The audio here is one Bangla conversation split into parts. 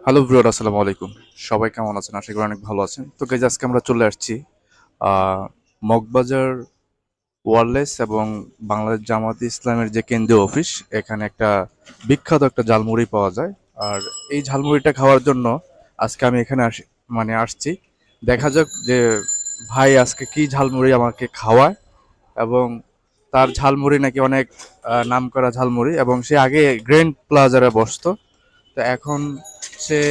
হ্যালো ভিউয়ার, আসসালামু আলাইকুম। সবাই কেমন আছেন? আশা করি অনেক ভালো আছেন। তো গাইজ, আজকে আমরা চলে আসছি মগবাজার ওয়্যারলেস এবং বাংলাদেশ জামায়াতে ইসলামের যে কেন্দ্রীয় অফিস, এখানে একটা বিখ্যাত একটা ঝালমুড়ি পাওয়া যায়। আর এই ঝালমুড়িটা খাওয়ার জন্য আজকে আমি এখানে আসছি। দেখা যাক যে ভাই আজকে কি ঝালমুড়ি আমাকে খাওয়ায়, এবং তার ঝালমুড়ি নাকি অনেক নামকরা ঝালমুড়ি, এবং সে আগে গ্র্যান্ড প্লাজারে বসতো। তো এখন সে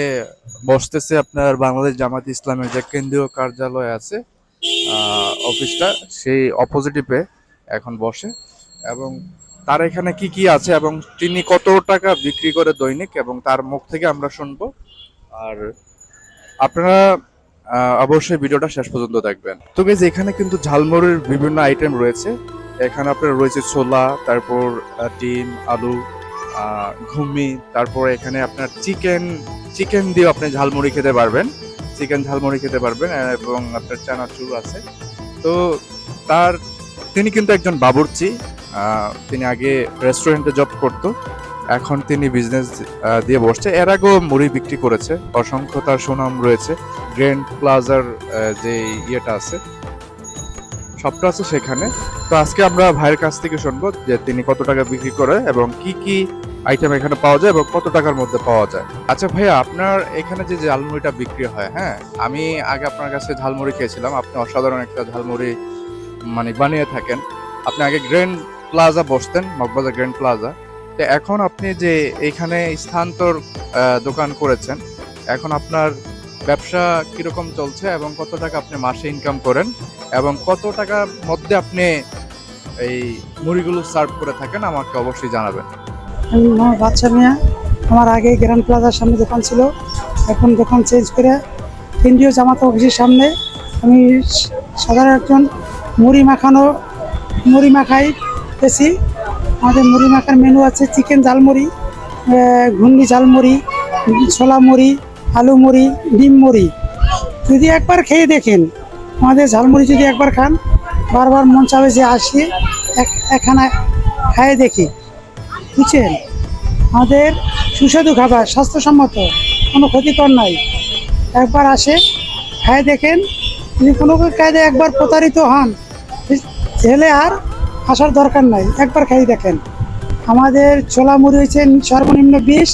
বসতেছে আপনার বাংলাদেশ জামাত ইসলামের যে কেন্দ্রীয় কার্যালয় আছে, অফিসটা, সেই অপোজিটিভে এখন বসে। এবং তার এখানে কি কি আছে এবং তিনি কত টাকা বিক্রি করে দৈনিক, এবং তার মুখ থেকে আমরা শুনবো। আর আপনারা অবশ্যই ভিডিওটা শেষ পর্যন্ত দেখবেন। তো গাইস, এখানে কিন্তু ঝালমুড়ির বিভিন্ন আইটেম রয়েছে। এখানে আপনার রয়েছে ছোলা, তারপর ডিম, আলু, ঘুগনি, তারপর এখানে আপনার চিকেন চিকেন দিয়ে আপনি ঝালমুড়ি খেতে পারবেন, চিকেন ঝালমুড়ি খেতে পারবেন, এবং আপনার চানাচুর আছে। তো তার তিনি কিন্তু একজন বাবুর্চি। তিনি আগে রেস্টুরেন্টে জব করতো, এখন তিনি বিজনেস দিয়ে বসছে। এর আগেও মুড়ি বিক্রি করেছে, অসংখ্য তার সুনাম রয়েছে। গ্র্যান্ড প্লাজার যে ইয়েটা আছে, সবটা আছে সেখানে। তো আজকে আমরা ভাইয়ের কাছ থেকে শুনবো যে তিনি কত টাকা বিক্রি করে এবং কি কি আইটেম এখানে পাওয়া যায় এবং কত টাকার মধ্যে পাওয়া যায়। আচ্ছা ভাইয়া, আপনার এখানে যে ঝালমুড়িটা বিক্রি হয়, হ্যাঁ, আমি আগে আপনার কাছে ঝালমুড়ি খেয়েছিলাম। আপনি অসাধারণ একটা ঝালমুড়ি মানে বানিয়ে থাকেন। আপনি আগে গ্র্যান্ড প্লাজা বসতেন, মগবাজার গ্র্যান্ড প্লাজা। তো এখন আপনি যে এইখানে স্থানান্তর দোকান করেছেন, এখন আপনার ব্যবসা কিরকম চলছে এবং কত টাকা আপনি মাসে ইনকাম করেন, এবং কত টাকার মধ্যে আপনি এই মুড়িগুলো সার্ভ করে থাকেন, আমাকে অবশ্যই জানাবেন। আমি আমার বাচ্চা মিয়া। আমার আগে গ্র্যান্ড প্লাজার সামনে দোকান ছিল, এখন দোকান চেঞ্জ করে কেন্দ্রীয় জামাত অফিসের সামনে আমি সাধারণ একজন মুড়ি মাখাই বেশি। আমাদের মুড়ি মাখার মেনু আছে চিকেন ঝালমুড়ি, ঘুগনি ঝালমুড়ি, ছোলা মুড়ি, আলু মুড়ি, ডিম মুড়ি। যদি একবার খেয়ে দেখেন আমাদের ঝালমুড়ি, যদি একবার খান বারবার মন চাবে যে আসি একখানা খায়ে দেখি। বুঝছেন, আমাদের সুস্বাদু খাবার, স্বাস্থ্যসম্মত, কোনো ক্ষতিকর নাই। একবার আসে খায় দেখেন, যদি কোনো কায়দায় একবার প্রতারিত হন ছেলে আর আসার দরকার নাই, একবার খাই দেখেন। আমাদের ছোলা মুড়ি হয়েছে সর্বনিম্ন 20,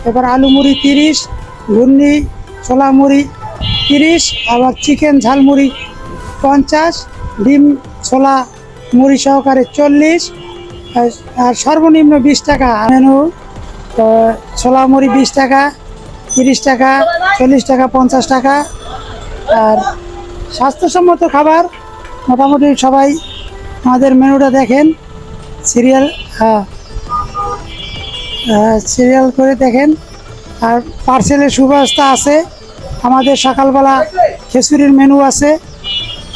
এবার আলু মুড়ি 30, ঘুগনি ছোলা মুড়ি 30, আবার চিকেন ঝালমুড়ি 50, ডিম ছোলা মুড়ি সহকারে 40, আর সর্বনিম্ন 20 টাকা মেনু। তো ছোলা মুড়ি 20 টাকা, 30 টাকা, 40 টাকা, 50 টাকা। আর স্বাস্থ্যসম্মত খাবার মোটামুটি সবাই আমাদের মেনুটা দেখেন, সিরিয়াল সিরিয়াল করে দেখেন। আর পার্সেলের সুব্যবস্থা আছে। আমাদের সকালবেলা খিচুড়ির মেনু আছে,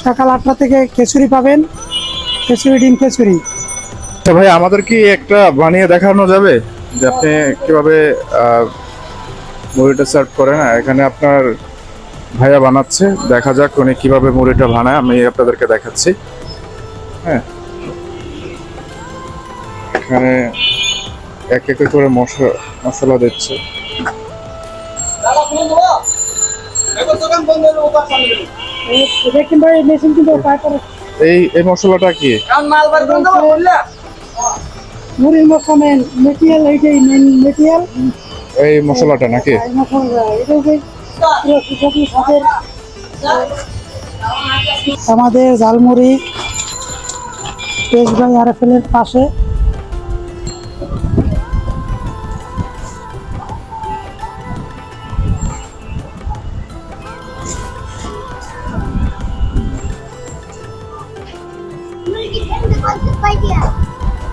সকাল 8টা থেকে খিচুড়ি পাবেন, খিচুড়ি, ডিম খিচুড়ি। আচ্ছা ভাই, আমাদের কি একটা বানিয়ে দেখানো যাবে যে আপনি কিভাবে মুড়িটা সার্ভ করেন? এখানে আপনার ভাইয়া বানাচ্ছে, দেখা যাক উনি কিভাবে মুড়িটা বানায়, আমি আপনাদেরকে দেখাচ্ছি। হ্যাঁ, এখানে এক এক করে মশলা দিচ্ছে। এই এই মশলাটা কি? মুড়ির মশলা মেটেরিয়াল, এইটাই মেন মেটেরিয়াল। এই মশলাটা নাকি? আমাদের ঝালমুড়ি পেশবাই আরএফএলের পাশে।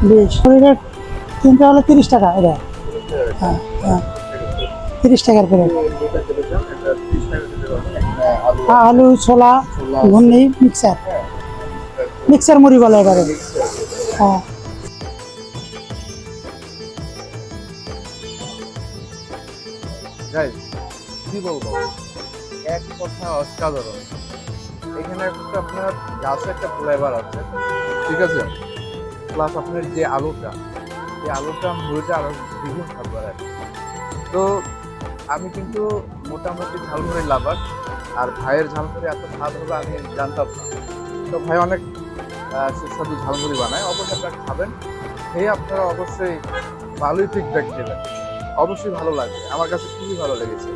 বেশ, শরীরের তিনটা হলো 30 টাকা। এটা হ্যাঁ হ্যাঁ, 30 টাকার করে। আলু, ছোলা, ঘুগনি, মিক্সার মুড়ি বলে এবারে। হ্যাঁ, কি বলবো, এক কথা অসাধারণ। এখানে একটা আপনার গাছে একটা ফ্লেভার আছে, ঠিক আছে, প্লাস আপনার যে আলুটা, এই আলুটা মুড়িটা আরো দ্বিগুণ খাবার। তো আমি কিন্তু মোটামুটি ঝালমুড়ি লাভার, আর ভাইয়ের ঝালমুড়ি এত স্বাদ হবে আমি জানতাম না। তো ভাই অনেক সুস্বাদু ঝালমুড়ি বানায়, অবশ্যই আপনারা খাবেন, খেয়ে আপনারা অবশ্যই ভালোই ফিডব্যাক দেবেন, অবশ্যই ভালো লাগবে, আমার কাছে খুবই ভালো লেগেছে।